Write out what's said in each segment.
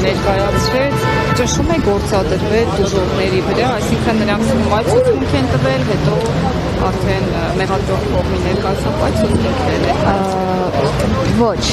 ներկայացրեց, ճնշում է գործադրվել դժողների վրա, այսինքն նրանց այլ ցուցմունք են տվել, հետո արդեն մեղադրող կողմի ներկայացնող այլ ցուցմունքներ են։ Ոչ,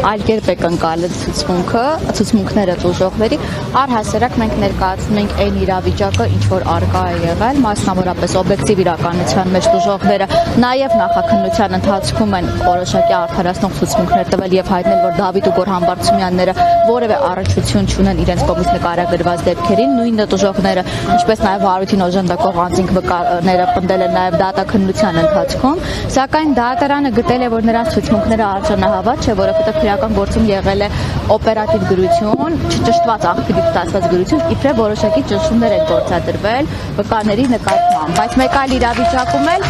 այլ կերպ է ընկալել ցուցմունքները դժողների, առհասարակ մենք ներկայացնում ենք այն իրավիճակը, ինչ որ արկա է եղել, մասնավորապես օբյեկտիվ իրականության մեջ դժողները նաև նախաքննության ընթացքում են որոշակի արդարացնող ցուցմունքներ տվել եւ հայտնել, որ Դավիթ ու Գոռ Համբարձումյանները որևէ առնչություն չունեն իրենց կողմից նկարագրված դեպքերին, նույն դժողները, ինչպես նաև Հարութին օժանդակող անձինք վկաները պնդել են նաև դատաքննության ընթացքում, սակայն դատարանը գտել է, որ նրանց ցուցմունքները արժանահավատ չէ, որովհետև քրեական գործում եղել է օպերատիվ գրություն, չճշտված աղբյուրից ստացված գրություն, իբրև որոշակի ճնշումներ են գործադրվել վկաների նկատմամբ, բայց մեկ այլ իրավիճակում էլ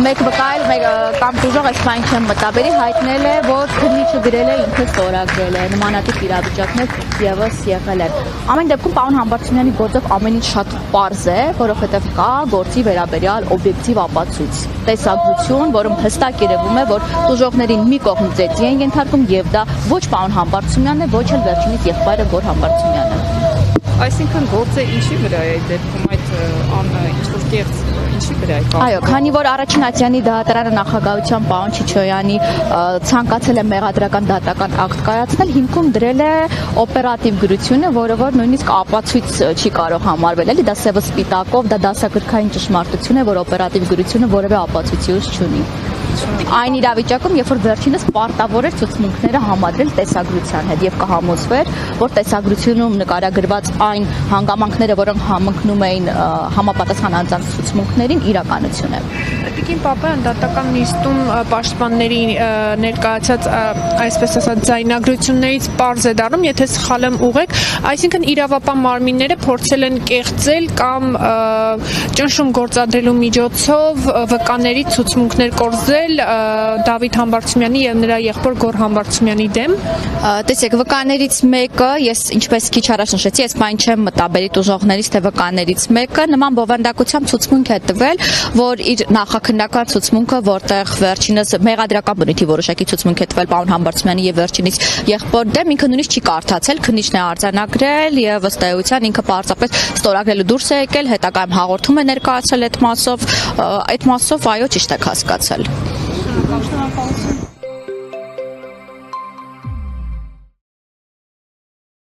մեկ վկայել կամ դժող այս բան չեմ մտաբերի հայտնել է, որ քննիչը գրել է ինքը ստորագրել է, նմանատիպ իրավիճակներ եւս եղել են։ Ամեն դեպքում պարոն Համբարձումյանի գործով ամեն ինչ շատ պարզ է, որովհետև կա գործի վերաբերյալ օբյեկտիվ ապացույց, տեսագրություն, որում հստակ երևում է, որ դժողներին մի կողմ ծեծի են ենթարկում եւ դա ոչ պարոն Համբարձումյանն է, ոչ էլ վերջինիս եղբայրը Գոռ Համբարձումյանը։ Այսինքն գործը ինչի վրա է դեպքում այդ անը ինչ-որ կեղծ ինչի վրա է կապ։ Այո, քանի որ առաջին ատյանի դատարանը նախագահության պարոն Չիչոյանի ցանկացել է մեղադրական դատական ակտ կայացնել, հիմքում դրել է օպերատիվ գրությունը, որը որ նույնիսկ ապացույց չի կարող համարվել, էլի դա սևը սպիտակով, դա դասագրքային ճշմարտություն է, որ օպերատիվ գրությունը որևէ ապացույց չունի։ Այն իրավիճակում, երբ որ վերջինս պարտավոր էր ցուցմունքները համադրել տեսագրության հետ եւ կհամոզվեր, որ տեսագրությունում նկարագրված այն հանգամանքները, որոնք համընկնում էին համապատասխան անձանց ցուցմունքներին, իրականություն է։ Տիկին Պապայան դատական նիստում պաշտպանների ներկայացած այսպես ասած ձայնագրություններից պարզ է դառնում, եթե սխալ եմ ուղղեք, այսինքն իրավապահ մարմինները փորձել են կեղծել կամ ճնշում գործադրելու միջոցով վկաների ցուցմունքներ կորզել Դավիթ Համբարձումյանի եւ նրա եղբոր Գոռ Համբարձումյանի դեմ։ Տեսեք, վկաներից մեկը, ես ինչպես քիչ առաջ նշեցի, ես բան չեմ մտաբերի դժողներից, թե վկաներից մեկը նման բովանդակությամբ ցուցմունք է տվել, որ իր նախաքննական ցուցմունքը, որտեղ վերջինս մեղադրական բնույթի որոշակի ցուցմունք է տվել պարոն Համբարձումյանի եւ վերջինիս եղբոր դեմ, ինքը նույնիսկ չի կարդացել, քննիչն է արձանագրել եւ ըստ էության ինքը պարզապես ստորագրելու դուրս է եկել, հետագայում հաղորդում է ներկայացել այդ մասով, այո, ճիշտ եք հասկացել։